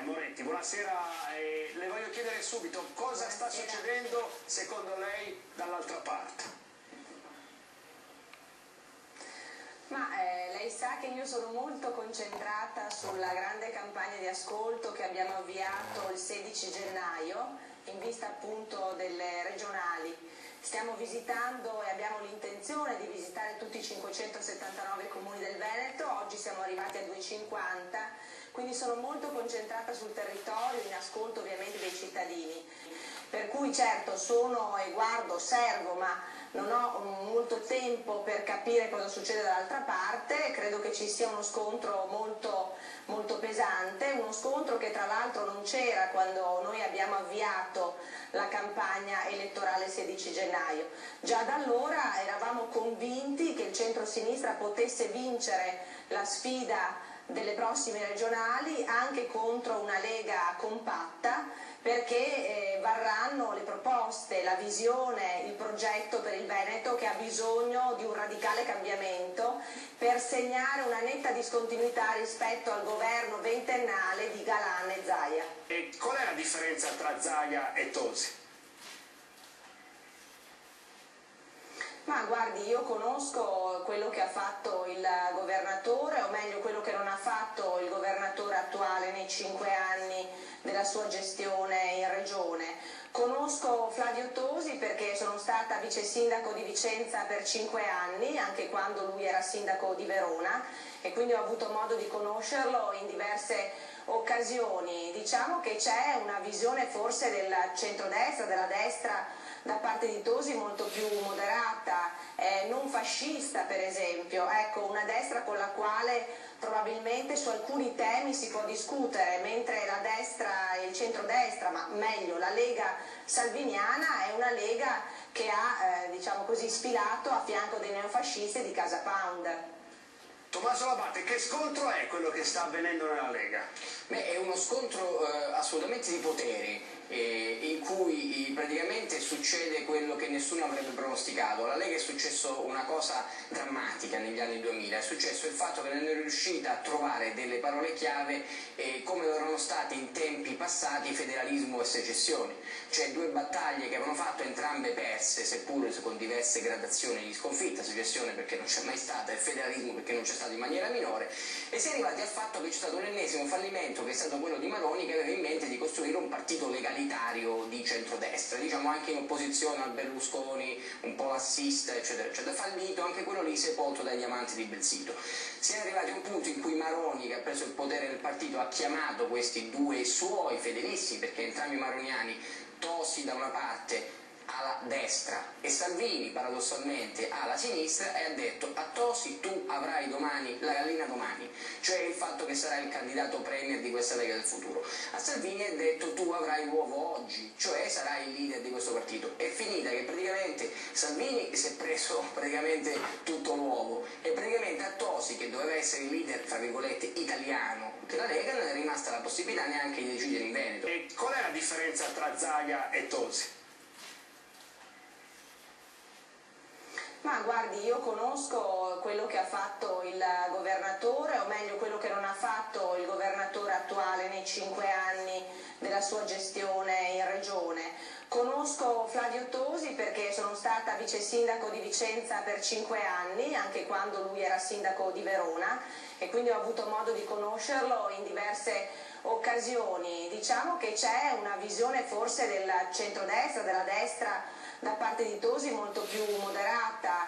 Moretti, buonasera, le voglio chiedere subito cosa sta succedendo secondo lei dall'altra parte? Lei sa che io sono molto concentrata sulla grande campagna di ascolto che abbiamo avviato il 16 gennaio in vista appunto delle regionali. Stiamo visitando e abbiamo l'intenzione di visitare tutti i 579 comuni del Veneto, oggi siamo arrivati a 250, quindi sono molto concentrata sul territorio, in ascolto ovviamente dei cittadini. Per cui certo sono e guardo, osservo, ma non ho molto tempo per capire cosa succede dall'altra parte. Credo che ci sia uno scontro molto pesante, uno scontro che tra l'altro non c'era quando noi abbiamo avviato la campagna elettorale il 16 gennaio. Già da allora eravamo convinti che il centro-sinistra potesse vincere la sfida delle prossime regionali anche contro una Lega compatta, perché varranno le proposte, la visione, il progetto per il Veneto che ha bisogno di un radicale cambiamento per segnare una netta discontinuità rispetto al governo ventennale di Galan e Zaia. E qual è la differenza tra Zaia e Tosi? Ma guardi, io conosco quello che ha fatto il governatore, o meglio quello che non ha fatto il governatore attuale nei 5 anni della sua gestione in regione. Conosco Flavio Tosi perché sono stata vice sindaco di Vicenza per 5 anni, anche quando lui era sindaco di Verona, e quindi ho avuto modo di conoscerlo in diverse occasioni. Diciamo che c'è una visione forse del centrodestra, della destra, da parte di Tosi molto più moderata, non fascista per esempio, ecco, una destra con la quale probabilmente su alcuni temi si può discutere, mentre la destra e il centrodestra, ma meglio la Lega salviniana, è una Lega che ha diciamo così sfilato a fianco dei neofascisti di Casa Pound. Tommaso Labate, che scontro è quello che sta avvenendo nella Lega? È uno scontro assolutamente di poteri, in cui praticamente succede quello che nessuno avrebbe pronosticato. Alla Lega è successo una cosa drammatica negli anni 2000, è successo il fatto che non è riuscita a trovare delle parole chiave come lo erano state in tempi passati federalismo e secessione, cioè due battaglie che avevano fatto entrambe perse, seppur con diverse gradazioni di sconfitta, secessione perché non c'è mai stata e federalismo perché non c'è stato in maniera minore, e si è arrivati al fatto che c'è stato un ennesimo fallimento che è stato quello di Maroni, che aveva in mente di costruire un partito legalitario di centrodestra, diciamo anche in opposizione al Berlusconi, un po' lassista, eccetera, eccetera. Fallito anche quello lì, sepolto dai diamanti di Belzito. Si è arrivati a un punto in cui Maroni, che ha preso il potere del partito, ha chiamato questi due suoi fedelissimi, perché entrambi maroniani, Tosi da una parte alla destra e Salvini paradossalmente alla sinistra, e ha detto: a Tosi tu avrai domani la gallina domani, cioè il fatto che sarai il candidato premier di questa Lega del futuro. A Salvini ha detto: tu avrai l'uovo oggi, cioè sarai il leader di questo partito. È finita che praticamente Salvini si è preso praticamente tutto l'uovo e praticamente a Tosi, che doveva essere il leader tra virgolette italiano della Lega, non è rimasta la possibilità neanche di decidere in Veneto. E qual è la differenza tra Zaia e Tosi? Ma guardi, io conosco quello che ha fatto il governatore, o meglio quello che non ha fatto il governatore attuale nei 5 anni della sua gestione in regione. Conosco Flavio Tosi perché sono stata vice sindaco di Vicenza per 5 anni, anche quando lui era sindaco di Verona, e quindi ho avuto modo di conoscerlo in diverse occasioni. Diciamo che c'è una visione forse del centrodestra, della destra, da parte di Tosi molto più moderata,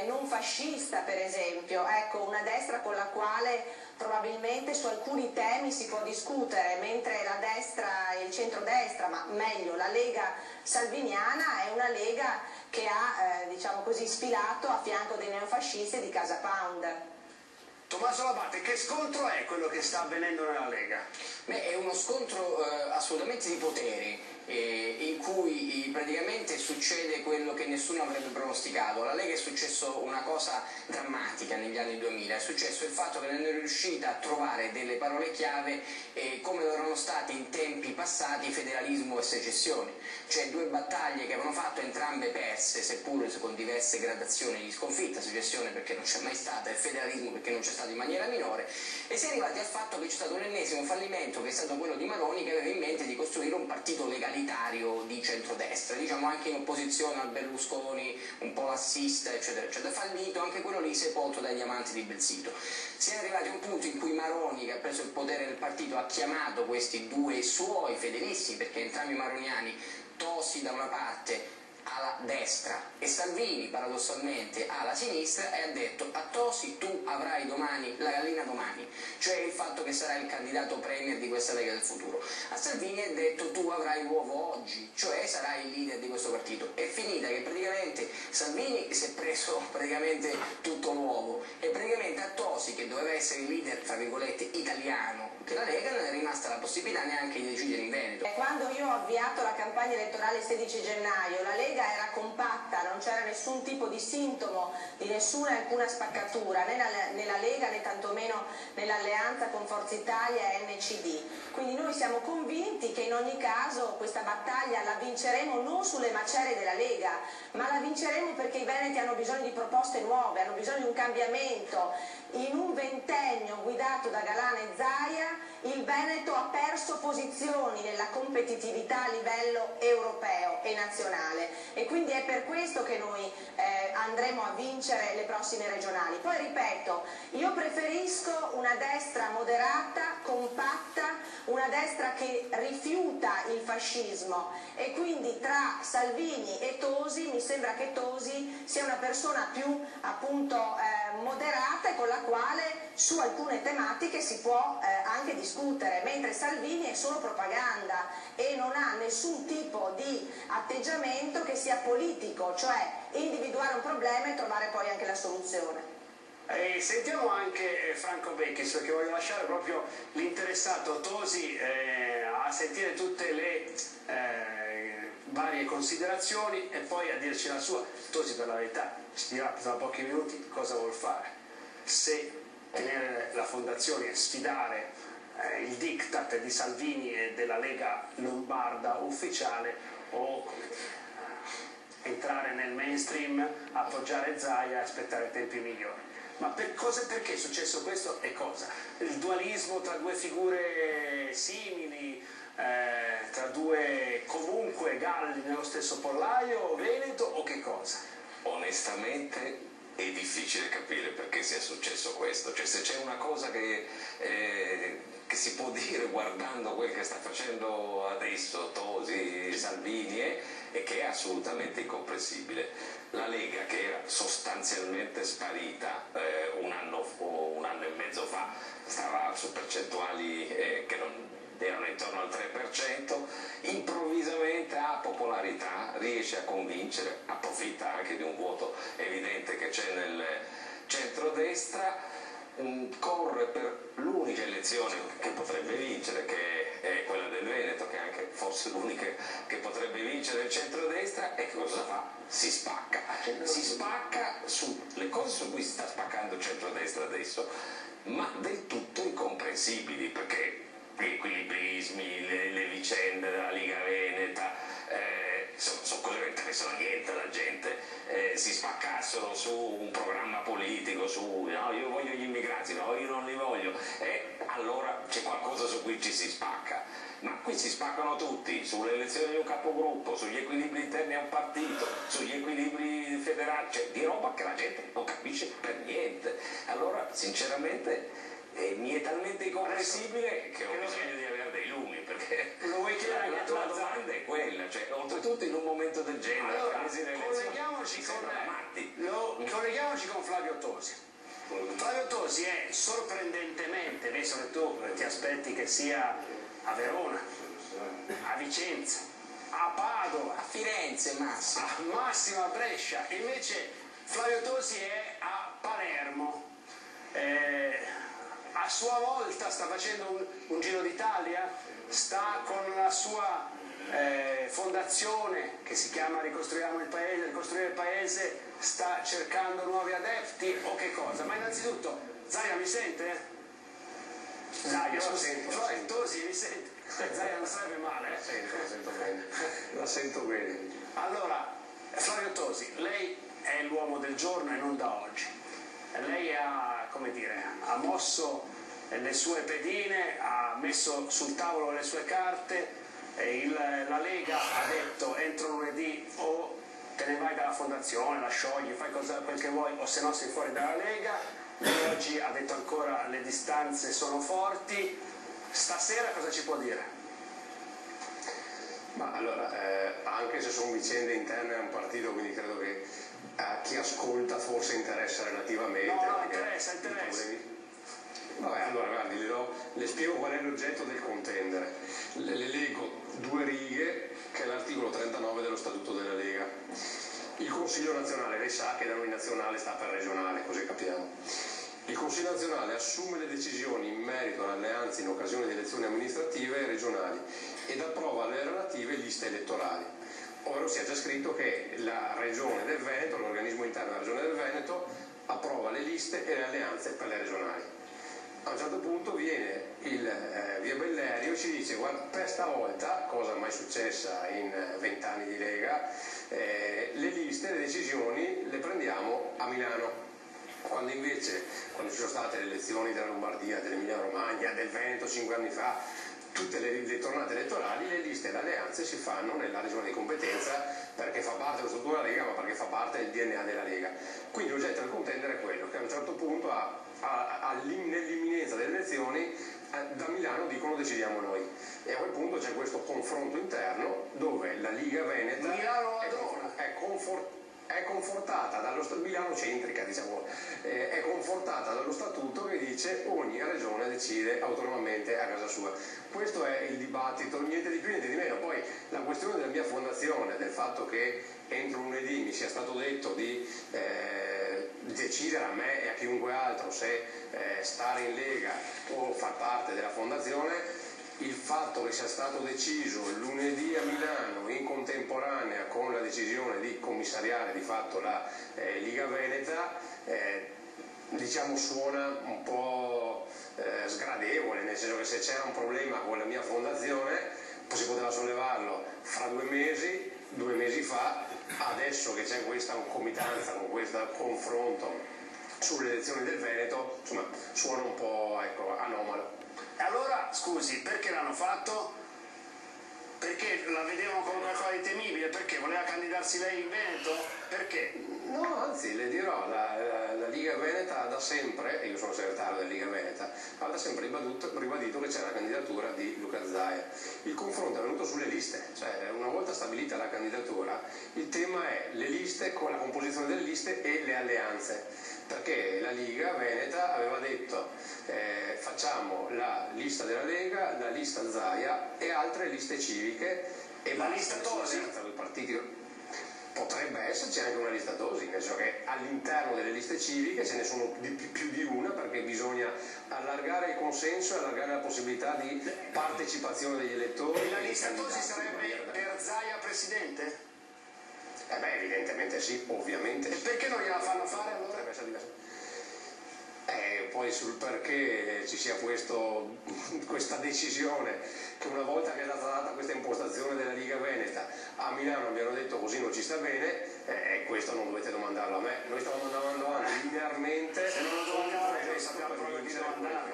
non fascista per esempio, ecco, una destra con la quale probabilmente su alcuni temi si può discutere, mentre la destra e il centrodestra, ma meglio la Lega salviniana, è una Lega che ha diciamo così sfilato a fianco dei neofascisti di Casa Pound. Tommaso Labate, che scontro è quello che sta avvenendo nella Lega? È uno scontro assolutamente di poteri, in cui praticamente succede quello che nessuno avrebbe pronosticato. Alla Lega è successo una cosa drammatica negli anni 2000, è successo il fatto che non è riuscita a trovare delle parole chiave come lo erano state in tempi passati federalismo e secessione, cioè due battaglie che avevano fatto entrambe perse, seppur con diverse gradazioni di sconfitta, secessione perché non c'è mai stata e federalismo perché non c'è stato in maniera minore, e si è arrivati al fatto che c'è stato l'ennesimo fallimento, che è stato quello di Maroni, che aveva in mente di costruire un partito legalitario di centrodestra, diciamo anche in opposizione al Berlusconi, un po' lassista, eccetera, eccetera. Fallito anche quello lì, sepolto dagli amanti di Belsito. Si è arrivati a un punto in cui Maroni, che ha preso il potere del partito, ha chiamato questi due suoi fedelissimi, perché entrambi maroniani, Tosi da una parte alla destra e Salvini paradossalmente alla sinistra, e ha detto: a Tosi tu avrai domani la gallina domani, cioè il fatto che sarà il candidato premier di questa Lega del futuro. A Salvini ha detto: tu avrai l'uovo oggi, cioè sarai il leader di questo partito. È finita che praticamente Salvini si è preso praticamente tutto l'uovo, e praticamente a Tosi, che doveva essere il leader tra virgolette italiano della Lega, non è rimasta la possibilità neanche di decidere in Veneto. Quando io ho avviato la campagna elettorale il 16 gennaio, la Lega era compatta, non c'era nessun tipo di sintomo di nessuna alcuna spaccatura, né nella Lega né tantomeno nell'alleanza con Forza Italia e NCD. Quindi noi siamo convinti che in ogni caso questa battaglia la vinceremo non sulle macerie della Lega, ma la vinceremo perché i veneti hanno bisogno di proposte nuove, hanno bisogno di un cambiamento. In un ventennio guidato da Galan e Zaia il Veneto ha perso posizioni nella competitività a livello europeo e nazionale, e quindi è per questo che noi andremo a vincere le prossime regionali. Poi ripeto, io preferisco una destra moderata, compatta, una destra che rifiuta il fascismo, e quindi tra Salvini e Tosi mi sembra che Tosi sia una persona più appunto moderata, e con la quale su alcune tematiche si può anche discutere, mentre Salvini è solo propaganda e non ha nessun tipo di atteggiamento che sia politico, cioè individuare un problema e trovare poi anche la soluzione. Sentiamo anche Franco Becchis, perché voglio lasciare proprio l'interessato Tosi a sentire tutte le varie considerazioni e poi a dirci la sua. Tosi, per la verità, ci dirà tra pochi minuti cosa vuol fare, se tenere la fondazione e sfidare il diktat di Salvini e della Lega Lombarda ufficiale, o entrare nel mainstream, appoggiare Zaia e aspettare tempi migliori. Ma perché è successo questo e cosa? Il dualismo tra due figure simili, tra due comunque galli nello stesso pollaio veneto, o che cosa? Onestamente è difficile capire perché sia successo questo, cioè se c'è una cosa che si può dire guardando quel che sta facendo adesso Tosi, Salvini, è che è assolutamente incomprensibile. La Lega, che era sostanzialmente sparita un anno e mezzo fa, stava su percentuali che non erano intorno al 3%, improvvisamente ha popolarità, riesce a convincere, approfitta anche di un vuoto evidente che c'è nel centrodestra, corre per l'unica elezione che potrebbe vincere, che è quella del Veneto, che è anche forse l'unica che potrebbe vincere il centrodestra, e che cosa fa? Si spacca sulle cose su cui si sta spaccando il centrodestra adesso, ma del tutto incomprensibili, perché gli equilibrismi, le vicende della Liga Veneta sono cose che non interessano niente alla gente. Si spaccassero su un programma politico, su no, io voglio gli immigrati, no, io non li voglio, allora c'è qualcosa su cui ci si spacca. Ma qui si spaccano tutti, sulle elezioni di un capogruppo, sugli equilibri interni a un partito, sugli equilibri federali, cioè di roba che la gente non capisce per niente. Allora sinceramente mi è talmente incomprensibile che ho bisogno di avere dei lumi, perché lo vuoi chiedere la domanda è quella, cioè oltretutto in un momento del genere, allora, colleghiamoci con Flavio Tosi. Flavio Tosi è sorprendentemente, visto che tu ti aspetti che sia a Verona, a Vicenza, a Padova, A Firenze, Massimo. a Massimo, a Brescia, invece Flavio Tosi è a Palermo. A sua volta sta facendo un giro d'Italia, sta con la sua fondazione che si chiama Ricostruire il Paese, sta cercando nuovi adepti, o che cosa? Ma innanzitutto, Zaia mi sente? Zaia, lo sento. Tosi mi sente? Zaia non sarebbe male? la sento bene. Allora, Flavio Tosi, lei è l'uomo del giorno e non da oggi. Lei ha, come dire, ha mosso le sue pedine, ha messo sul tavolo le sue carte, e la Lega ha detto entro lunedì o te ne vai dalla fondazione, la sciogli, fai quel che vuoi, o se no sei fuori dalla Lega. Lui oggi ha detto ancora le distanze sono forti. Stasera cosa ci può dire? Ma allora, anche se sono vicende interne a un partito, quindi credo che a chi ascolta forse interessa relativamente. No, interessa. Vabbè, allora guardi, le spiego qual è l'oggetto del contendere. Le leggo 2 righe, che è l'articolo 39 dello Statuto della Lega. Il Consiglio nazionale, lei sa che da noi nazionale sta per regionale, così capiamo. Il Consiglio nazionale assume le decisioni in merito alle alleanze in occasione di elezioni amministrative e regionali ed approva le relative liste elettorali. Ora si è già scritto che la Regione del Veneto, l'organismo interno della Regione del Veneto, approva le liste e le alleanze per le regionali. A un certo punto viene via Bellerio e ci dice: guarda, per stavolta, cosa mai successa in 20 anni di Lega, le liste, le decisioni le prendiamo a Milano. Quando invece, quando ci sono state le elezioni della Lombardia, dell'Emilia Romagna, del Veneto 5 anni fa, tutte le tornate elettorali, le liste e le alleanze si fanno nella regione di competenza, perché fa parte della struttura della Lega, ma perché fa parte del DNA della Lega. Quindi l'oggetto del contendere è quello che a un certo punto, nell'imminenza delle elezioni, da Milano dicono decidiamo noi, e a quel punto c'è questo confronto interno dove la Liga Veneta è confortata dallo Milano centrica, diciamo, è confortata dallo statuto che dice ogni regione decide autonomamente a casa sua. Questo è il dibattito, niente di più, niente di meno. Poi la questione della mia fondazione, del fatto che entro lunedì mi sia stato detto di decidere a me e a chiunque altro se stare in Lega o far parte della fondazione, il fatto che sia stato deciso lunedì a Milano in contemporanea con la decisione di commissariare di fatto la Liga Veneta, diciamo suona un po' sgradevole, nel senso che se c'era un problema con la mia fondazione si poteva sollevarlo fra 2 mesi, 2 mesi fa. Adesso che c'è questa concomitanza con questo confronto sulle elezioni del Veneto, insomma, suona un po', ecco, anomalo. Allora, scusi, perché l'hanno fatto? Perché la vedevano come qualcosa di temibile? Perché voleva candidarsi lei in Veneto? Perché? No, anzi, le dirò, la Liga Veneta ha da sempre, e io sono segretario della Liga Veneta, ha da sempre ribadito che c'è la candidatura di Luca Zaia. Il confronto è venuto sulle liste, cioè una volta stabilita la candidatura, il tema è le liste, con la composizione delle liste e le alleanze, perché la Liga Veneta aveva detto facciamo la lista della Lega, la lista Zaia e altre liste civiche, e la lista Tosi dei partiti. Potrebbe esserci anche una lista Tosi, nel senso che all'interno delle liste civiche ce ne sono più di una, perché bisogna allargare il consenso e allargare la possibilità di partecipazione degli elettori. E la lista Tosi sarebbe per Zaia presidente? Beh, evidentemente sì, ovviamente. E perché non gliela fanno fare allora? Poi sul perché ci sia questa decisione, che una volta che è stata data questa impostazione della Liga Veneta, a Milano abbiano detto così non ci sta bene, questo non dovete domandarlo a me, noi stiamo andando avanti linearmente. Se non lo domandate noi sappiamo proprio di domandare.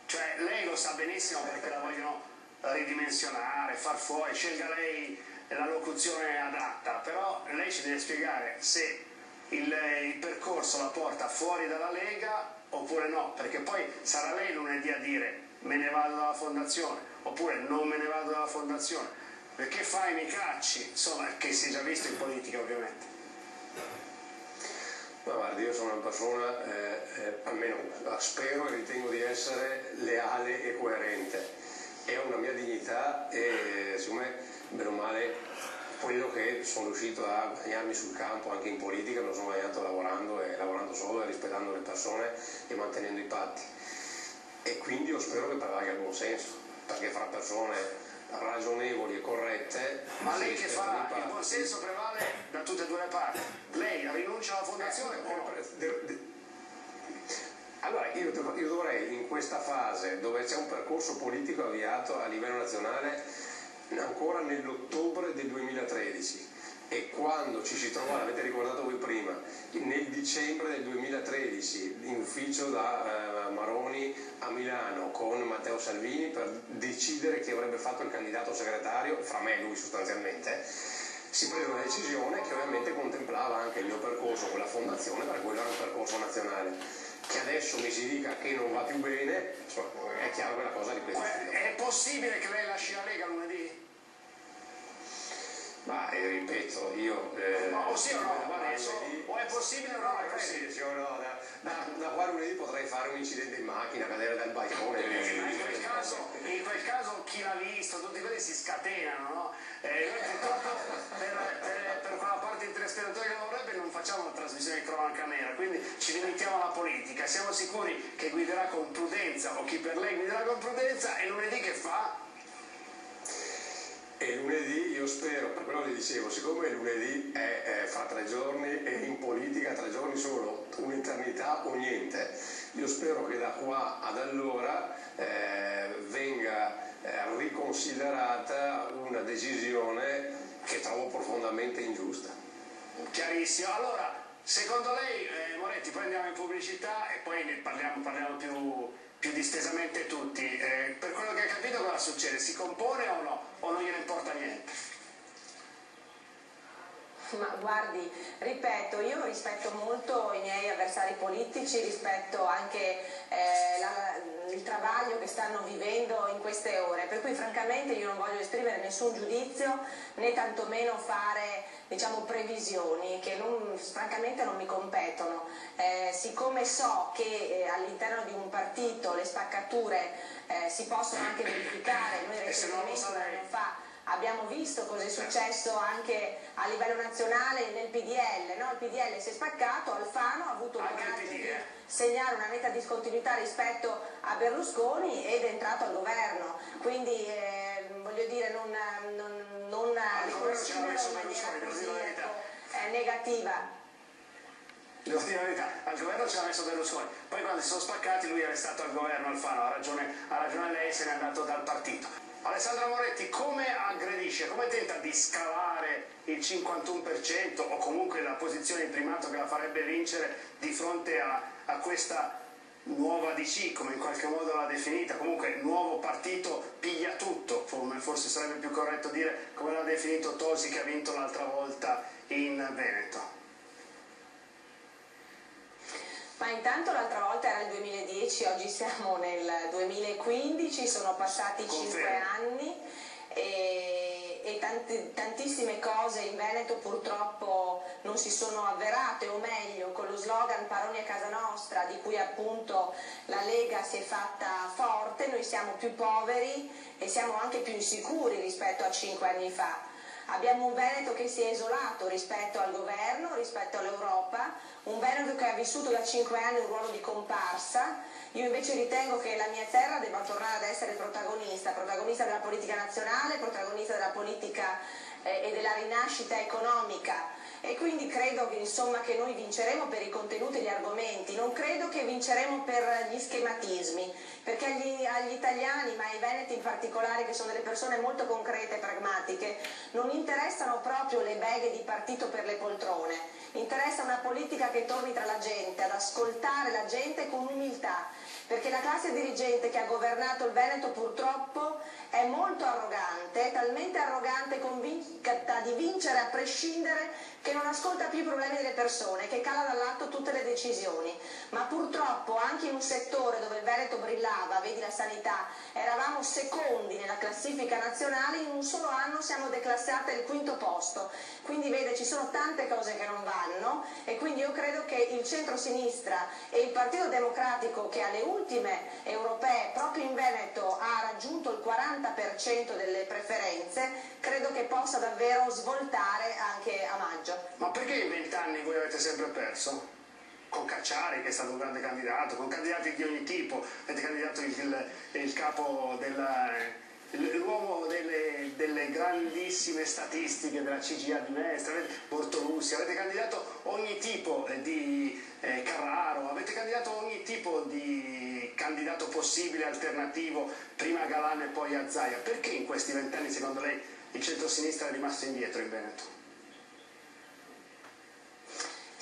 Cioè lei lo sa benissimo perché la vogliono ridimensionare, far fuori, scelga lei la locuzione adatta, però lei ci deve spiegare se il percorso la porta fuori dalla Lega oppure no, perché poi sarà lei lunedì a dire me ne vado dalla fondazione oppure non me ne vado dalla fondazione, perché fai mi cacci, insomma, che si è già visto in politica ovviamente. Ma guardi, io sono una persona, almeno spero e ritengo di essere leale e coerente, è una mia dignità e secondo me, bene o male, quello che sono riuscito a guadagnarmi sul campo, anche in politica, me lo sono guadagnato lavorando solo e rispettando le persone e mantenendo i patti. E quindi io spero che prevalga il buon senso, perché fra persone ragionevoli e corrette... Ma lei che fa? Il buon senso prevale da tutte e due le parti. Lei rinuncia alla fondazione o no? Allora, io dovrei, in questa fase dove c'è un percorso politico avviato a livello nazionale, ancora nell'ottobre del 2013, e quando ci si trovò, l'avete ricordato voi prima, nel dicembre del 2013 in ufficio da Maroni a Milano con Matteo Salvini per decidere chi avrebbe fatto il candidato segretario, fra me e lui sostanzialmente, si prese una decisione che ovviamente contemplava anche il mio percorso con la fondazione, perché quello era un percorso nazionale. Che adesso mi si dica che non va più bene, insomma, è chiaro che la cosa ripete. È possibile che lei lasci la Lega lunedì? Ma ripeto, io... o sì o no, guarda, o è possibile o no è possibile? Sì o no, da qua lunedì potrei fare un incidente in macchina, cadere dal balcone. In quel caso chi l'ha visto, tutti quelli si scatenano, no? Purtroppo per quella parte di telespettatori che non vorrebbe non facciamo una trasmissione di cronaca nera, quindi ci limitiamo alla politica. Siamo sicuri che guiderà con prudenza, o chi per lei guiderà con prudenza, e lunedì che fa? E lunedì io spero, per quello che dicevo, siccome lunedì è fra 3 giorni e in politica 3 giorni sono un'eternità o niente, io spero che da qua ad allora venga riconsiderata una decisione che trovo profondamente ingiusta. Chiarissimo. Allora, secondo lei, Moretti, poi andiamo in pubblicità e poi ne parliamo più distesamente tutti. Per quello che hai capito cosa succede? Si compone o no? O non gliene importa niente? Ma guardi, ripeto, io rispetto molto i miei avversari politici, rispetto anche il travaglio che stanno vivendo in queste ore, per cui francamente io non voglio esprimere nessun giudizio né tantomeno fare, diciamo, previsioni che francamente non mi competono. Siccome so che all'interno di un partito le spaccature si possono anche verificare, noi recentemente un anno fa abbiamo visto cosa è successo anche a livello nazionale nel PDL, no? Il PDL si è spaccato, Alfano ha avuto il coraggio di segnare una netta discontinuità rispetto a Berlusconi ed è entrato al governo, quindi voglio dire non considero in maniera così negativa. Devo dire la verità, al governo ci ha messo Berlusconi, poi quando si sono spaccati lui è restato al governo, Alfano, ha ragione lei, se n'è andato dal partito. Alessandra Moretti come aggredisce, come tenta di scalare il 51% o comunque la posizione di primato che la farebbe vincere di fronte a questa nuova DC, come in qualche modo l'ha definita, comunque nuovo partito piglia tutto, forse sarebbe più corretto dire come l'ha definito Tosi che ha vinto l'altra volta in Veneto? Ma intanto l'altra volta era il 2010, oggi siamo nel 2015, sono passati 5 anni e tantissime cose in Veneto purtroppo non si sono avverate, o meglio con lo slogan Paroni a casa nostra, di cui appunto la Lega si è fatta forte, noi siamo più poveri e siamo anche più insicuri rispetto a 5 anni fa. Abbiamo un Veneto che si è isolato rispetto al governo, rispetto all'Europa, un Veneto che ha vissuto da 5 anni un ruolo di comparsa. Io invece ritengo che la mia terra debba tornare ad essere protagonista della politica nazionale, protagonista della politica e della rinascita economica. E quindi credo che, insomma, che noi vinceremo per i contenuti e gli argomenti, non credo che vinceremo per gli schematismi, perché agli italiani, ma ai veneti in particolare, che sono delle persone molto concrete e pragmatiche, non interessano proprio le beghe di partito per le poltrone, interessa una politica che torni tra la gente, ad ascoltare la gente con umiltà, perché la classe dirigente che ha governato il Veneto purtroppo è molto arrogante, è talmente arrogante, convinta di vincere a prescindere, che non ascolta più i problemi delle persone, che cala dall'alto tutte le decisioni. Ma purtroppo anche in un settore dove il Veneto brillava, vedi la sanità, eravamo secondi nella classifica nazionale, in un solo anno siamo declassate al 5° posto. Quindi vede, ci sono tante cose che non vanno e quindi io credo che il centro-sinistra e il Partito Democratico, che alle ultime europee proprio in Veneto ha raggiunto il 40% delle preferenze, credo che possa davvero svoltare anche a maggio. Ma perché in 20 anni voi avete sempre perso? Con Cacciari, che è stato un grande candidato, con candidati di ogni tipo, avete candidato il capo l'uomo delle grandissime statistiche della CGIA di Mestre, Bortolussi, avete candidato ogni tipo di Carraro, avete candidato ogni tipo di candidato possibile, alternativo, prima a Galan e poi a Zaia. Perché in questi 20 anni secondo lei il centro-sinistra è rimasto indietro in Veneto?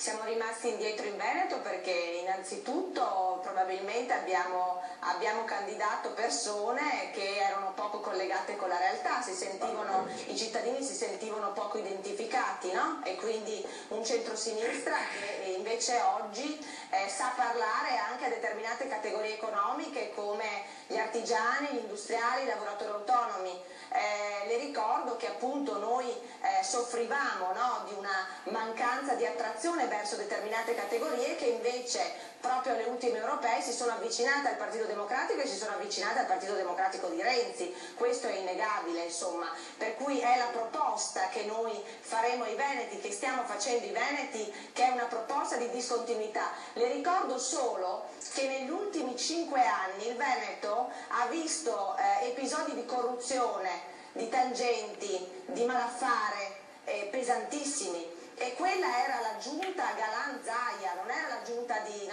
Siamo rimasti indietro in Veneto perché innanzitutto probabilmente abbiamo candidato persone che erano poco collegate con la realtà, i cittadini si sentivano poco identificati, no? E quindi un centrosinistra che invece oggi sa parlare anche a determinate categorie economiche come gli artigiani, gli industriali, i lavoratori autonomi. Le ricordo che appunto noi soffrivamo, no, di una mancanza di attrazione verso determinate categorie che invece proprio alle ultime europee si sono avvicinate al Partito Democratico e si sono avvicinate al Partito Democratico di Renzi. Questo è innegabile, insomma, per cui è la proposta che noi faremo ai Veneti, che stiamo facendo i Veneti, che è una proposta di discontinuità. Le ricordo solo che negli ultimi 5 anni il Veneto ha visto episodi di corruzione, di tangenti, di malaffare pesantissimi, e quella era la giunta Galan-Zaia, non era la giunta di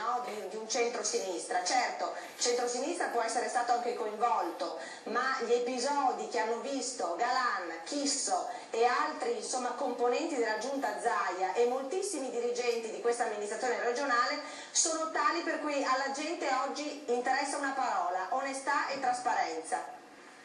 un centro-sinistra. Certo, il centro-sinistra può essere stato anche coinvolto, ma gli episodi che hanno visto Galan, Chisso e altri componenti della giunta Zaia e moltissimi dirigenti di questa amministrazione regionale sono tali per cui alla gente oggi interessa una parola: onestà e trasparenza.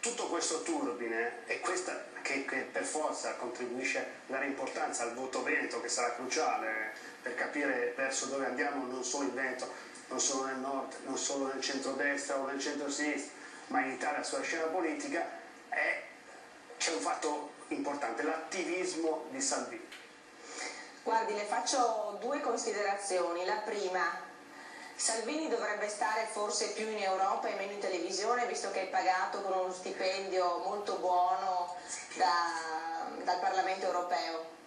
Tutto questo turbine è questa che per forza contribuisce a dare importanza al voto veneto, che sarà cruciale per capire verso dove andiamo, non solo in Veneto, non solo nel nord, non solo nel centrodestra o nel centrosinistra, ma in Italia sulla scena politica. C'è un fatto importante: l'attivismo di Salvini. Guardi, le faccio 2 considerazioni. La prima: Salvini dovrebbe stare forse più in Europa e meno in televisione, visto che è pagato con uno stipendio molto buono dal Parlamento europeo.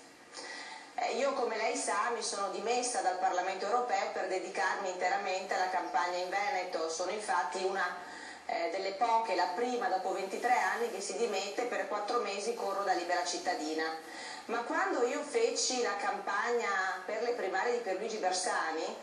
Io, come lei sa, mi sono dimessa dal Parlamento europeo per dedicarmi interamente alla campagna in Veneto. Sono infatti una delle poche, la prima dopo 23 anni, che si dimette. Per 4 mesi corro da libera cittadina. Ma quando io feci la campagna per le primarie di Pierluigi Bersani,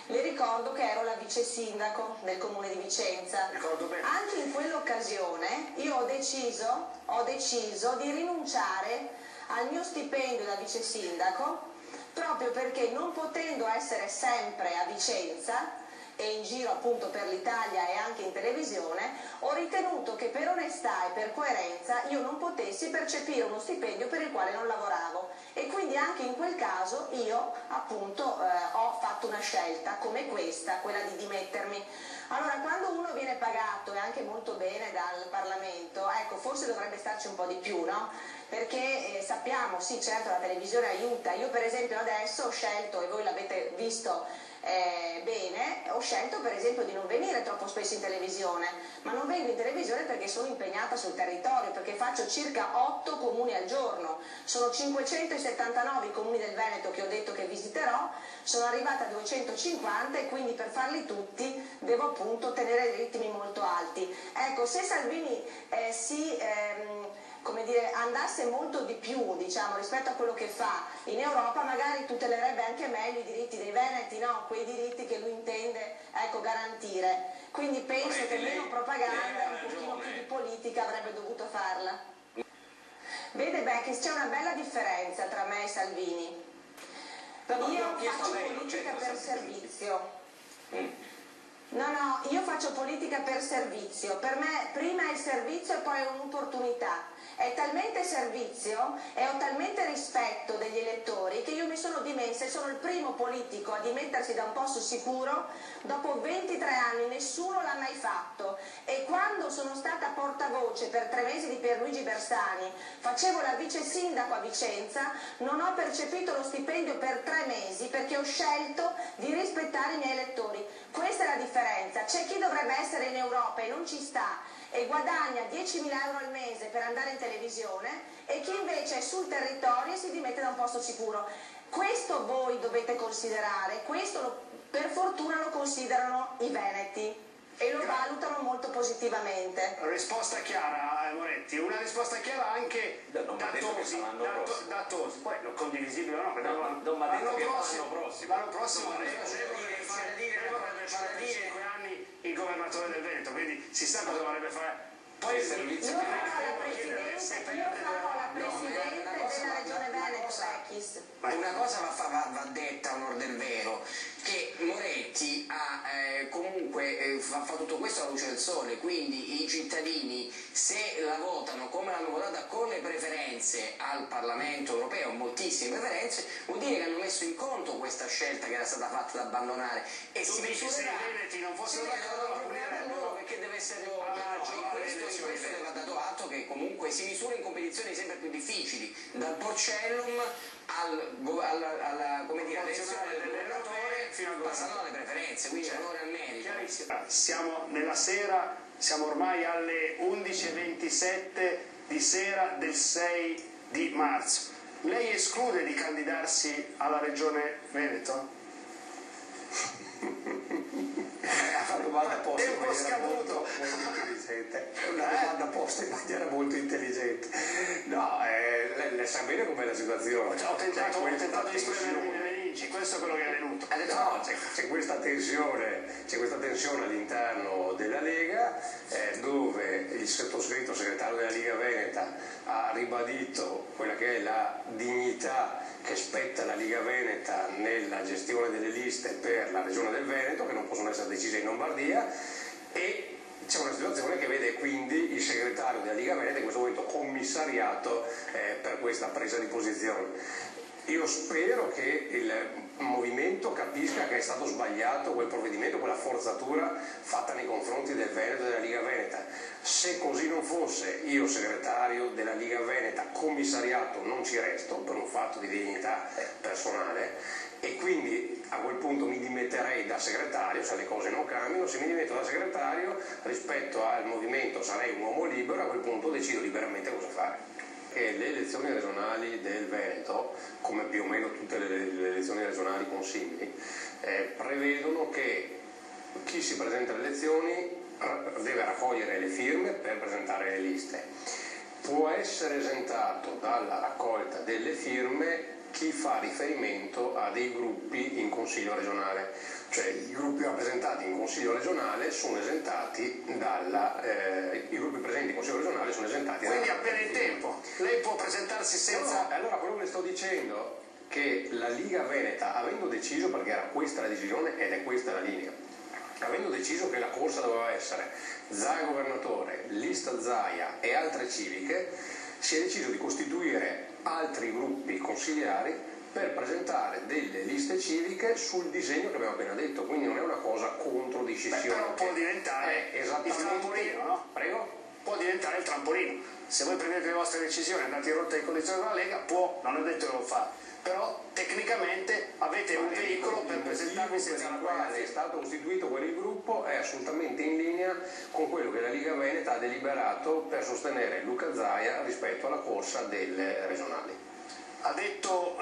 le ricordo che ero la vice sindaco del comune di Vicenza. Ricordo bene. Anche in quell'occasione io ho deciso di rinunciare al mio stipendio da vice sindaco, proprio perché, non potendo essere sempre a Vicenza e in giro appunto per l'Italia e anche in televisione, ho ritenuto che per onestà e per coerenza io non potessi percepire uno stipendio per il quale non lavoravo, e quindi anche in quel caso io appunto ho fatto una scelta come questa, quella di dimettermi. Allora, quando uno viene pagato e anche molto bene dal Parlamento, ecco, forse dovrebbe starci un po' di più, no? Perché sappiamo, sì, certo, la televisione aiuta. Io per esempio adesso ho scelto, e voi l'avete visto bene, ho scelto per esempio di non venire troppo spesso in televisione, ma non vengo in televisione perché sono impegnata sul territorio, perché faccio circa 8 comuni al giorno, sono 579 i comuni del Veneto che ho detto che visiterò, sono arrivata a 250 e quindi per farli tutti devo appunto tenere dei ritmi molto alti. Ecco, se Salvini andasse molto di più, diciamo, rispetto a quello che fa in Europa, magari tutelerebbe anche meglio i diritti dei veneti, no? Quei diritti che lui intende, ecco, garantire. Quindi penso che meno propaganda, un pochino più di politica avrebbe dovuto farla. Vede Beckis, c'è una bella differenza tra me e Salvini. Io faccio politica per servizio. No, io faccio politica per servizio. Per me prima è il servizio e poi è un'opportunità. È talmente servizio e ho talmente rispetto degli elettori che io mi sono dimessa e sono il primo politico a dimettersi da un posto sicuro. Dopo 23 anni nessuno l'ha mai fatto, e quando sono stata portavoce per 3 mesi di Pierluigi Bersani, facevo la vice sindaco a Vicenza, non ho percepito lo stipendio per 3 mesi perché ho scelto di rispettare i miei elettori. Questa è la differenza. C'è chi dovrebbe essere in Europa e non ci sta e guadagna 10.000 euro al mese per andare in televisione, e chi invece è sul territorio e si dimette da un posto sicuro. Questo voi dovete considerare, questo per fortuna lo considerano i veneti e lo valutano molto positivamente. Risposta chiara, Moretti, una risposta chiara anche da Tosi. Poi non condivisibile o no, perché non mi ha detto che l'anno prossimo. L'anno prossimo vorrebbe fare 5 anni il governatore del Veneto, quindi si sa cosa vorrebbe fare Poi il servizio Io farò la presidente della Regione Veneto, Vecchis. Una cosa va detta a onor del vero, che Moretti ha comunque fa tutto questo alla luce del sole, quindi i cittadini, se la votano come l'hanno votata con le preferenze al Parlamento europeo, moltissime preferenze, vuol dire che hanno messo in conto questa scelta che era stata fatta da abbandonare, e tu si dici se i misurerà. veneti non fossero d'accordo Perché deve essere in questo le va dato atto che comunque si misura in competizioni sempre più difficili, dal Porcellum all'elezione del governatore passando alle preferenze, quindi onore al merito. Siamo nella sera, siamo ormai alle 11:27 di sera del 6 di marzo. Lei esclude di candidarsi alla Regione Veneto? Ha fatto domanda posta in Tempo maniera scaduto. molto intelligente. È una domanda posta in maniera molto intelligente. No, lei sa bene com'è la situazione. Ho tentato di spremere le meningi, questo è quello che è avvenuto. No, c'è questa tensione all'interno della Lega, dove il sottoscritto segretario della Lega Veneta ha ribadito quella che è la dignità che spetta alla Lega Veneta nella gestione delle liste per la regione del Veneto, che non possono essere decise in Lombardia, e c'è una situazione che vede quindi il segretario della Lega Veneta in questo momento commissariato per questa presa di posizione. Io spero che il movimento capisca che è stato sbagliato quel provvedimento, quella forzatura fatta nei confronti del Veneto e della Liga Veneta. Se così non fosse, io segretario della Liga Veneta commissariato non ci resto per un fatto di dignità personale, e quindi a quel punto mi dimetterei da segretario se le cose non cambiano. Se mi dimetto da segretario rispetto al movimento sarei un uomo libero, a quel punto decido liberamente cosa fare. Che le elezioni regionali del Veneto, come più o meno tutte le elezioni regionali consimili, prevedono che chi si presenta alle elezioni deve raccogliere le firme per presentare le liste. Può essere esentato dalla raccolta delle firme chi fa riferimento a dei gruppi in consiglio regionale, cioè i gruppi rappresentati in consiglio regionale sono esentati i gruppi presenti in consiglio regionale sono esentati. Quindi appena in tempo, lei può presentarsi senza... No, allora quello che sto dicendo è che la Liga Veneta, avendo deciso, perché era questa la decisione ed è questa la linea, avendo deciso che la corsa doveva essere Zaia governatore, lista Zaia e altre civiche, si è deciso di costituire altri gruppi consigliari per presentare delle liste civiche sul disegno che abbiamo appena detto, quindi non è una cosa contro decisione. Però può diventare il trampolino, no? Prego? Può diventare il trampolino. Se voi prendete le vostre decisioni e andate in rotta di condizione della Lega, non è detto che lo fa, però tecnicamente avete un veicolo per presentarvi senza la quale è stato costituito quel gruppo è assolutamente in linea con quello che la Liga Veneta ha deliberato per sostenere Luca Zaia rispetto alla corsa delle regionali. Ha detto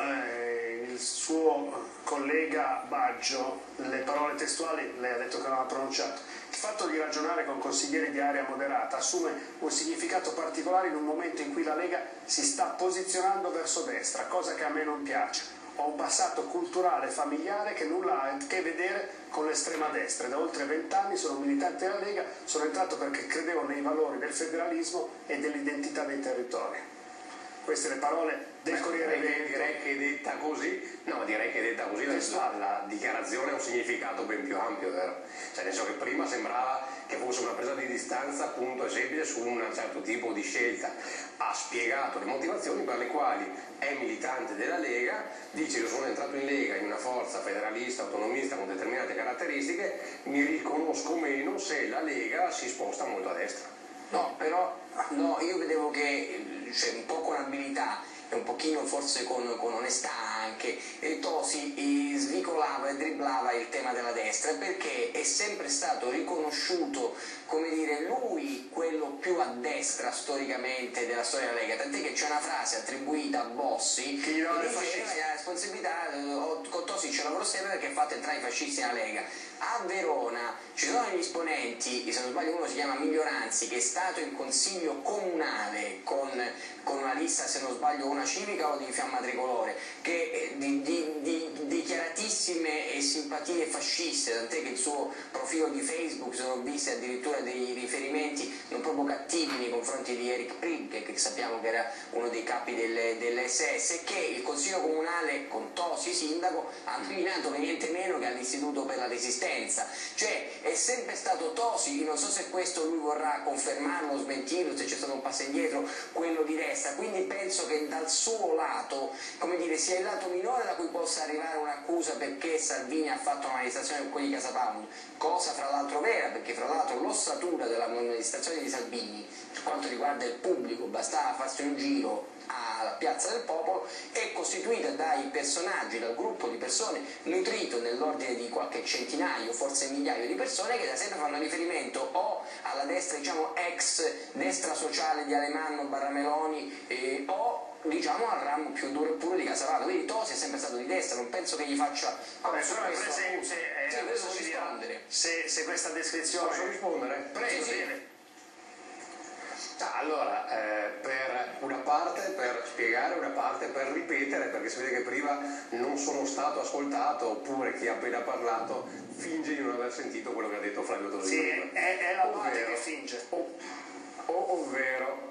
il suo collega Baggio, le parole testuali, lei ha detto che non ha pronunciato: il fatto di ragionare con consiglieri di area moderata assume un significato particolare in un momento in cui la Lega si sta posizionando verso destra, cosa che a me non piace. Ho un passato culturale e familiare che nulla ha a che vedere con l'estrema destra. Da oltre 20 anni sono militante della Lega, sono entrato perché credevo nei valori del federalismo e dell'identità dei territori. Queste le parole del Corriere Veneto. Direi che detta così la dichiarazione ha un significato ben più ampio, vero? Cioè, nel senso che prima sembrava che fosse una presa di distanza appunto e semplice su un certo tipo di scelta. Ha spiegato le motivazioni per le quali è militante della Lega, dice: io sono entrato in Lega in una forza federalista, autonomista con determinate caratteristiche, mi riconosco meno se la Lega si sposta molto a destra. No, però io vedevo che un po' con abilità e un pochino forse con onestà anche, Tosi svicolava e dribblava il tema della destra, perché è sempre stato riconosciuto, come dire, lui quello più a destra storicamente della storia della Lega, tant'è che c'è una frase attribuita a Bossi che diceva la responsabilità, con Tosi c'è lavoro sempre perché ha fatto entrare i fascisti nella Lega. A Verona ci sono degli esponenti, se non sbaglio uno si chiama Miglioranzi, che è stato in consiglio comunale con una lista, se non sbaglio, una civica o di Fiamma Tricolore, che e di dichiaratissime simpatie fasciste, tant'è che il suo profilo di Facebook sono visti addirittura dei riferimenti non proprio cattivi nei confronti di Erich Priebke, che sappiamo che era uno dei capi dell'SS, e che il Consiglio Comunale con Tosi sindaco ha nominato niente meno che all'Istituto per la Resistenza. Cioè è sempre stato Tosi, non so se questo lui vorrà confermarlo o smentirlo, se c'è stato un passo indietro, quello di destra, quindi penso che dal suo lato, come dire, sia il lato minore da cui possa arrivare un'accusa perché Salvini ha fatto una manifestazione con quelli di Casa Pound, cosa fra l'altro vera, perché fra l'altro l'ossatura della manifestazione di Salvini per quanto riguarda il pubblico, bastava farsi un giro alla Piazza del Popolo, è costituita dai personaggi, dal gruppo di persone nutrito nell'ordine di qualche centinaio, forse migliaio di persone, che da sempre fanno riferimento o alla destra, diciamo ex destra sociale di Alemanno barra Meloni, o diciamo al ramo più duro e puro di Casavato. Quindi Tosi è sempre stato di destra, non penso che gli faccia però è presente, adesso ci dirà se questa descrizione... Posso rispondere? Prego, sì. bene. Allora, per una parte per spiegare, una parte per ripetere, perché si vede che prima non sono stato ascoltato, oppure chi ha appena parlato finge di non aver sentito quello che ha detto Flavio Tosino. Sì, è la parte che finge. Ovvero,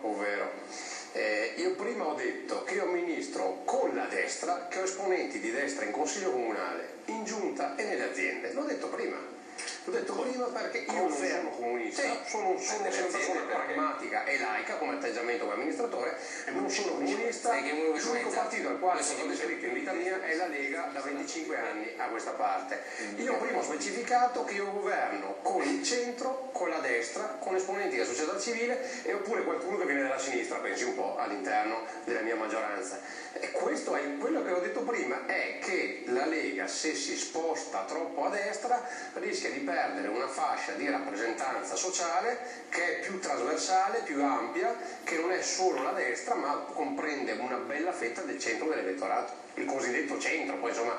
io prima ho detto che io amministro con la destra, che ho esponenti di destra in Consiglio Comunale, in Giunta e nelle aziende. L'ho detto prima. L'ho detto prima perché io non sono comunista, sono una persona pragmatica e laica come atteggiamento come amministratore, non sono comunista, l'unico partito al quale sono iscritto in vita mia è la Lega da 25 anni a questa parte. Io prima ho specificato che io governo con il centro, con la destra, con esponenti della società civile e oppure qualcuno che viene dalla sinistra, pensi un po' all'interno della mia maggioranza. E questo è quello che ho detto prima, è che la Lega, se si sposta troppo a destra, rischia di perdere una fascia di rappresentanza sociale che è più trasversale, più ampia, che non è solo la destra ma comprende una bella fetta del centro dell'elettorato, il cosiddetto centro. Poi insomma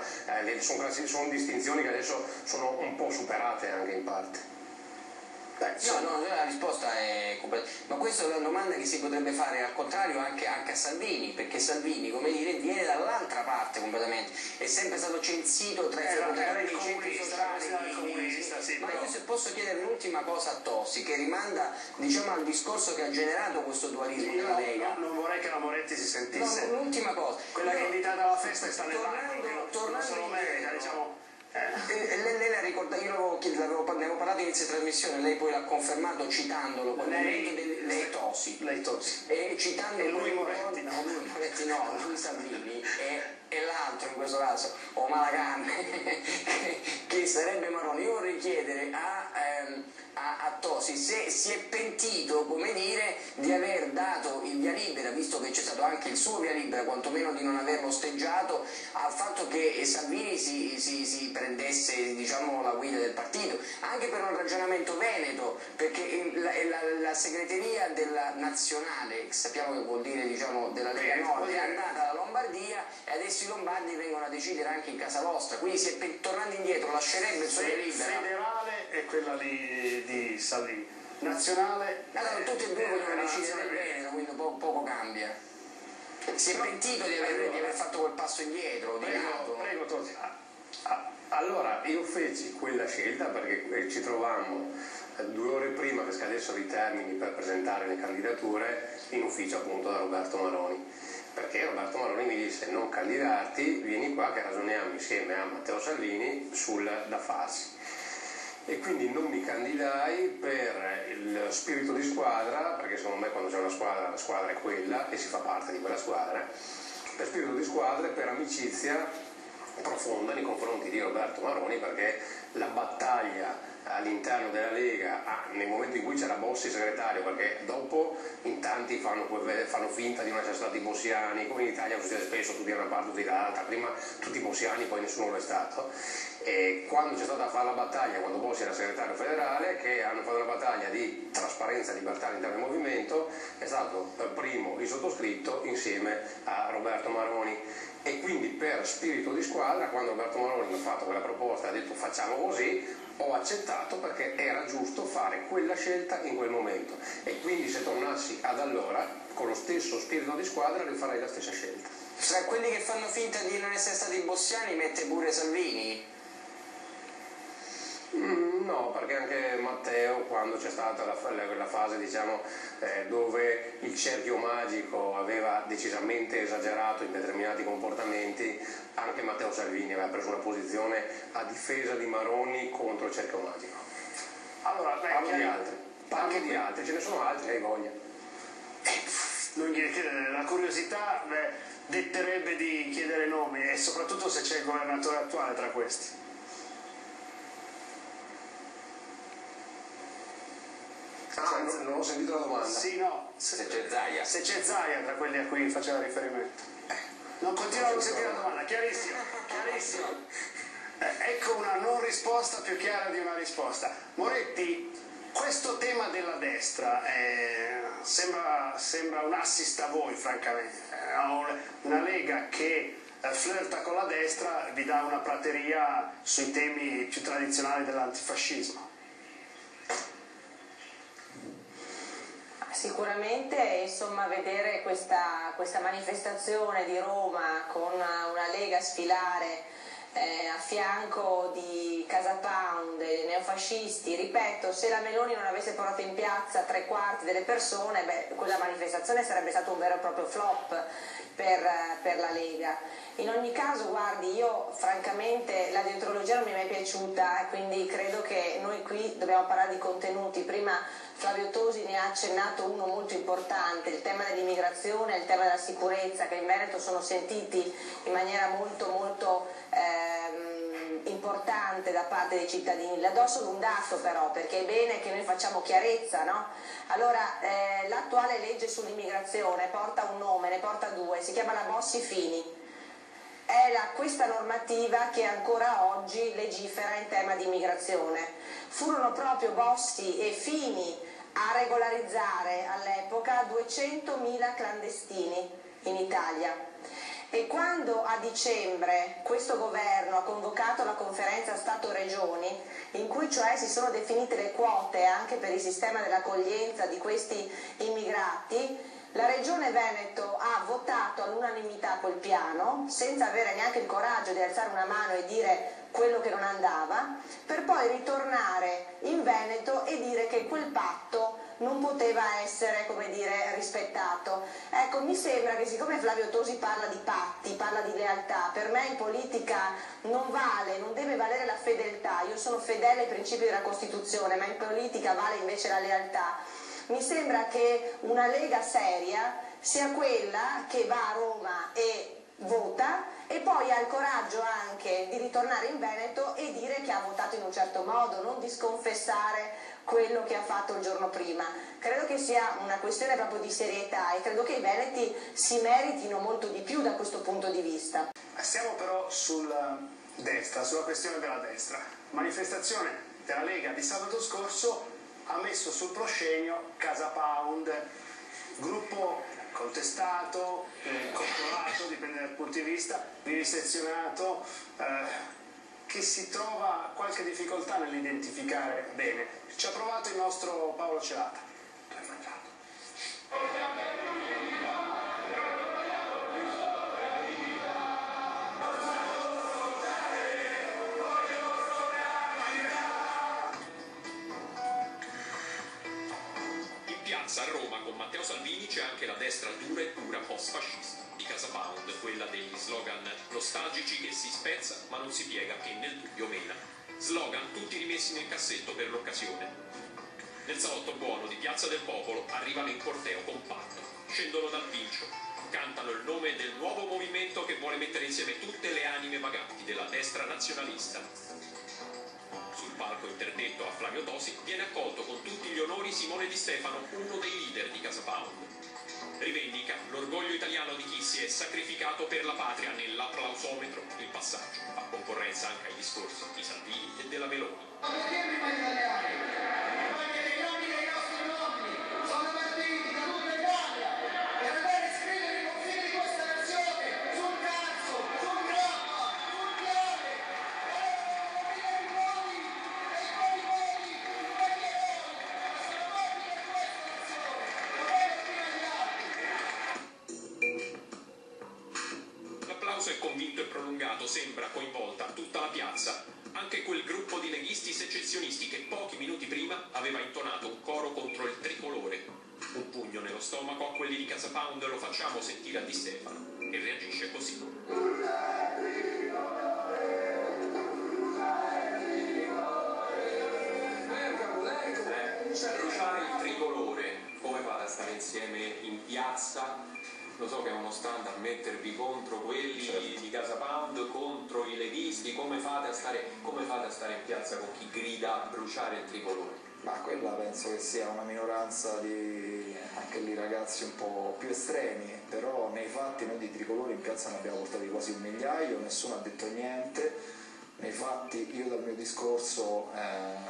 sono distinzioni che adesso sono un po' superate anche in parte. No, la risposta è completa. Ma questa è una domanda che si potrebbe fare al contrario anche a Salvini, perché Salvini, come dire, viene dall'altra parte completamente, è sempre stato censito tra i frequentatori dei centri sociali. Ma io se posso chiedere un'ultima cosa a Tosi, che rimanda, diciamo, al discorso che ha generato questo dualismo della Lega. Non vorrei che la Moretti si sentisse. No, l'ultima cosa. Quella che è invitata alla festa sta nell'angolo, non se lo merita, diciamo. Lei l'ha ricordato, io ne avevo parlato inizio trasmissione, lei poi l'ha confermato citandolo con lei Tosi. E citando lui Moretti lui Salvini e l'altro in questo caso, o Malagan, che sarebbe Maroni. Io vorrei chiedere a Tosi se si è pentito, come dire, di aver dato il via libera, visto che c'è stato anche il suo via libera, quantomeno di non averlo osteggiato, al fatto che Salvini si prendesse, diciamo, la guida del partito, anche per un ragionamento veneto, perché la segreteria della nazionale, che sappiamo che vuol dire, diciamo, della Lega Nord, è andata alla Lombardia e adesso i lombardi vengono a decidere anche in casa vostra, quindi tornando indietro lascerebbe il suo via libera. Federale è quella di Salvini, nazionale allora tutti e due vogliono decidere del Veneto, quindi poco cambia. Si è pentito di aver fatto quel passo indietro, di nato. Prego Tosi. Allora io feci quella scelta perché ci trovammo 2 ore prima che scadessero i termini per presentare le candidature in ufficio appunto da Roberto Maroni, perché Roberto Maroni mi disse: non candidarti, vieni qua che ragioniamo insieme a Matteo Salvini sul da farsi. E quindi non mi candidai per il spirito di squadra, perché secondo me quando c'è una squadra, la squadra è quella e si fa parte di quella squadra, per spirito di squadra e per amicizia profonda nei confronti di Roberto Maroni, perché la battaglia all'interno della Lega, nel momento in cui c'era Bossi segretario, perché dopo in tanti fanno finta di non essere stati bossiani, come in Italia succede spesso, tutti da una parte, tutti dall'altra, prima tutti bossiani, poi nessuno lo è stato, e quando c'è stata a fare la battaglia, quando Bossi era segretario federale, che hanno fatto una battaglia di trasparenza e libertà all'interno del movimento, è stato per primo il sottoscritto insieme a Roberto Maroni. E quindi per spirito di squadra, quando Roberto Maroni mi ha fatto quella proposta e ha detto facciamo così, ho accettato perché era giusto fare quella scelta in quel momento, e quindi se tornassi ad allora con lo stesso spirito di squadra rifarei la stessa scelta. Fra quelli che fanno finta di non essere stati bossiani mette pure Salvini? No, perché anche Matteo, quando c'è stata la fase diciamo, dove il cerchio magico aveva decisamente esagerato in determinati comportamenti, anche Matteo Salvini aveva preso una posizione a difesa di Maroni contro il cerchio magico. Allora, Parlo di altri, ce ne sono altri, hai voglia. La curiosità detterebbe di chiedere nomi, e soprattutto se c'è il governatore attuale tra questi. Non ho sentito la domanda. Sì, no. Se c'è Zaia. Se c'è Zaia tra quelli a cui faceva riferimento. Non continuavo a sentire la domanda, chiarissimo. Ecco una non risposta più chiara di una risposta. Moretti, questo tema della destra sembra un assist a voi, francamente. Una Lega che flirta con la destra vi dà una prateria sui temi più tradizionali dell'antifascismo. Sicuramente, insomma, vedere questa manifestazione di Roma con una Lega sfilare a fianco di Casa Pound, dei neofascisti, ripeto, se la Meloni non avesse portato in piazza 3/4 delle persone, quella manifestazione sarebbe stato un vero e proprio flop per la Lega. In ogni caso, guardi, io francamente la dietrologia non mi è mai piaciuta, quindi credo che noi qui dobbiamo parlare di contenuti. Prima Flavio Tosi ne ha accennato uno molto importante, il tema dell'immigrazione e il tema della sicurezza, che in Veneto sono sentiti in maniera molto importante da parte dei cittadini. Le do solo un dato però, perché è bene che noi facciamo chiarezza, no? Allora, l'attuale legge sull'immigrazione porta un nome, ne porta due, si chiama la Bossi-Fini. È questa normativa che ancora oggi legifera in tema di immigrazione. Furono proprio Bossi e Fini a regolarizzare all'epoca 200.000 clandestini in Italia. E quando a dicembre questo governo ha convocato la conferenza Stato-Regioni, in cui cioè si sono definite le quote anche per il sistema dell'accoglienza di questi immigrati, la Regione Veneto ha votato all'unanimità quel piano, senza avere neanche il coraggio di alzare una mano e dire quello che non andava, per poi ritornare in Veneto e dire che quel patto non poteva essere, come dire, rispettato. Ecco, mi sembra che siccome Flavio Tosi parla di patti, parla di lealtà, per me in politica non deve valere la fedeltà, io sono fedele ai principi della Costituzione, ma in politica vale invece la lealtà. Mi sembra che una Lega seria sia quella che va a Roma e vota e poi ha il coraggio anche di ritornare in Veneto e dire che ha votato in un certo modo, non di sconfessare quello che ha fatto il giorno prima. Credo che sia una questione proprio di serietà e credo che i veneti si meritino molto di più da questo punto di vista. Stiamo però sulla questione della destra. Manifestazione della Lega di sabato scorso ha messo sul proscenio Casa Pound, gruppo contestato, controllato, dipende dal punto di vista, vivisezionato, che si trova qualche difficoltà nell'identificare bene. Ci ha provato il nostro Paolo Celata. Tu hai mangiato. A Roma con Matteo Salvini c'è anche la destra dura e pura post-fascista di Casa Pound, quella degli slogan nostalgici che si spezza ma non si piega, che nel dubbio mena. Slogan tutti rimessi nel cassetto per l'occasione. Nel salotto buono di Piazza del Popolo arrivano in corteo compatto, scendono dal Pincio, cantano il nome del nuovo movimento che vuole mettere insieme tutte le anime vaganti della destra nazionalista. Sul palco interdetto a Flavio Tosi viene accolto con tutti gli onori Simone Di Stefano, uno dei leader di Casa Pound. Rivendica l'orgoglio italiano di chi si è sacrificato per la patria nell'applausometro, il passaggio, fa concorrenza anche ai discorsi di Salvini e della Meloni. dato sembra coinvolta tutta la piazza, anche quel gruppo di leghisti secessionisti che pochi minuti prima aveva intonato un coro contro il tricolore. Un pugno nello stomaco a quelli di Casa Pound lo facciamo sentire a Di Stefano e reagisce così. Bruciare il tricolore, come fate a stare insieme in piazza? Lo so che è uno standard mettervi contro quelli di Casa Pound, contro i leghisti, come fate a stare in piazza con chi grida a bruciare il tricolore? Ma quella penso che sia una minoranza di anche lì ragazzi un po' più estremi, però nei fatti noi di tricolori in piazza ne abbiamo portati quasi 1 migliaio, nessuno ha detto niente. Nei fatti io dal mio discorso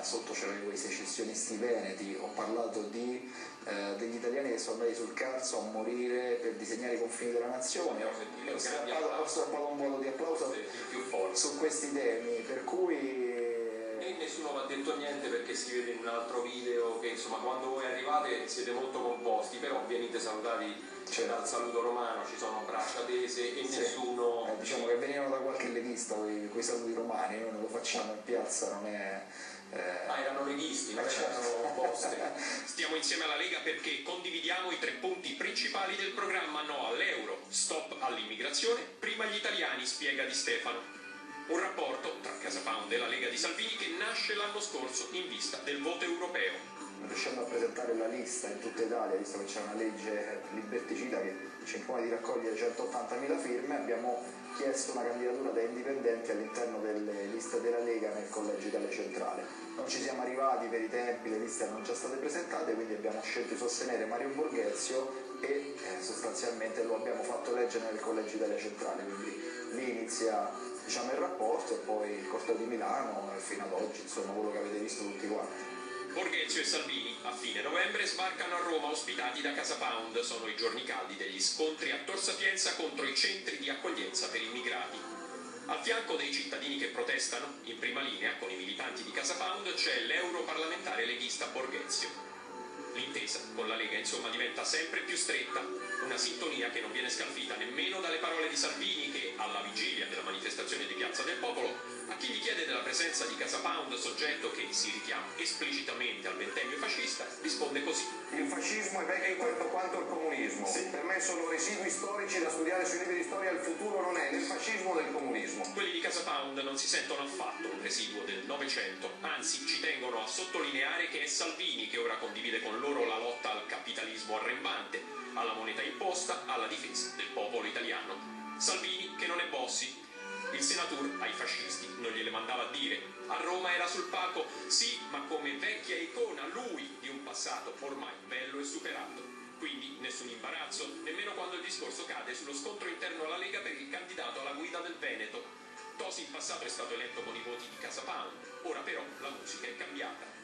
sotto c'erano quei secessionisti veneti, ho parlato degli italiani che sono andati sul Carso a morire per disegnare i confini della nazione, ho strappato un voto di applauso su questi temi, per cui e nessuno va detto niente perché si vede in un altro video che insomma quando voi arrivate siete molto composti, però venite salutati dal saluto romano, ci sono braccia tese e nessuno... diciamo che venivano da qualche leghista quei saluti romani, noi non lo facciamo in piazza, non è... erano leghisti, non erano opposte. Stiamo insieme alla Lega perché condividiamo i 3 punti principali del programma no all'euro, stop all'immigrazione, prima gli italiani, spiega Di Stefano. Un rapporto tra Casa Pound e la Lega di Salvini che nasce l'anno scorso in vista del voto europeo. Riuscendo a presentare la lista in tutta Italia, visto che c'è una legge liberticida che ci impone di raccogliere 180.000 firme, abbiamo chiesto una candidatura da indipendenti all'interno delle liste della Lega nel Collegio Italia Centrale. Non ci siamo arrivati per i tempi, le liste erano già state presentate, quindi abbiamo scelto di sostenere Mario Borghezio e sostanzialmente lo abbiamo fatto leggere nel Collegio Italia Centrale, quindi lì inizia il rapporto e poi il corteo di Milano e fino ad oggi insomma quello che avete visto tutti quanti. Borghezio e Salvini a fine novembre sbarcano a Roma ospitati da Casa Pound. Sono i giorni caldi degli scontri a Tor Sapienza contro i centri di accoglienza per immigrati. Al fianco dei cittadini che protestano, in prima linea con i militanti di Casa Pound, c'è l'europarlamentare leghista Borghezio. L'intesa con la Lega insomma diventa sempre più stretta, una sintonia che non viene scalfita nemmeno dalle parole di Salvini che, alla vigilia della manifestazione di Piazza del Popolo, a chi gli chiede della presenza di Casa Pound, soggetto che si richiama esplicitamente al ventennio fascista, risponde così. Il fascismo è vecchio quanto il comunismo. Sì. Per me sono residui storici da studiare sui libri di storia, il futuro non è né il fascismo né il comunismo. Quelli di Casa Pound non si sentono affatto un residuo del Novecento, anzi ci tengono a sottolineare che è Salvini che ora condivide con loro la lotta al capitalismo arrembante, alla moneta imposta, alla difesa del popolo italiano. Salvini che non è Bossi. Il senatur ai fascisti non gliele mandava a dire. A Roma era sul palco, sì, ma come vecchia icona lui di un passato ormai bello e superato. Quindi nessun imbarazzo, nemmeno quando il discorso cade sullo scontro interno alla Lega per il candidato alla guida del Veneto. Tosi in passato è stato eletto con i voti di Casa Pound, ora però la musica è cambiata.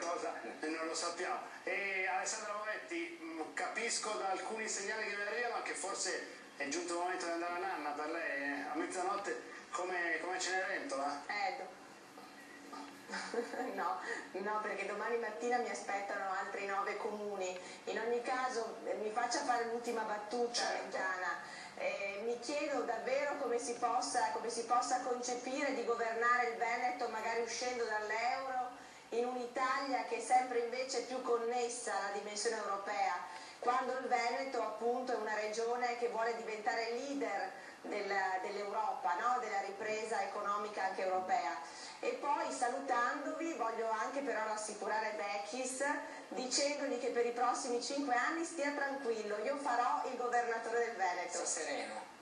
Cosa non lo sappiamo. E Alessandra Moretti, capisco da alcuni segnali che mi arrivano che forse è giunto il momento di andare a nanna per lei a mezzanotte come Cenerentola? No, perché domani mattina mi aspettano altri 9 comuni. In ogni caso mi faccia fare l'ultima battuta, Giana. Mi chiedo davvero come si possa concepire di governare il Veneto magari uscendo dall'euro in un'Italia che è sempre invece più connessa alla dimensione europea, quando il Veneto appunto è una regione che vuole diventare leader dell'Europa, no? Della ripresa economica anche europea. E poi salutandovi voglio anche però rassicurare Bechis dicendogli che per i prossimi 5 anni stia tranquillo, io farò il governatore del Veneto. Sta sereno.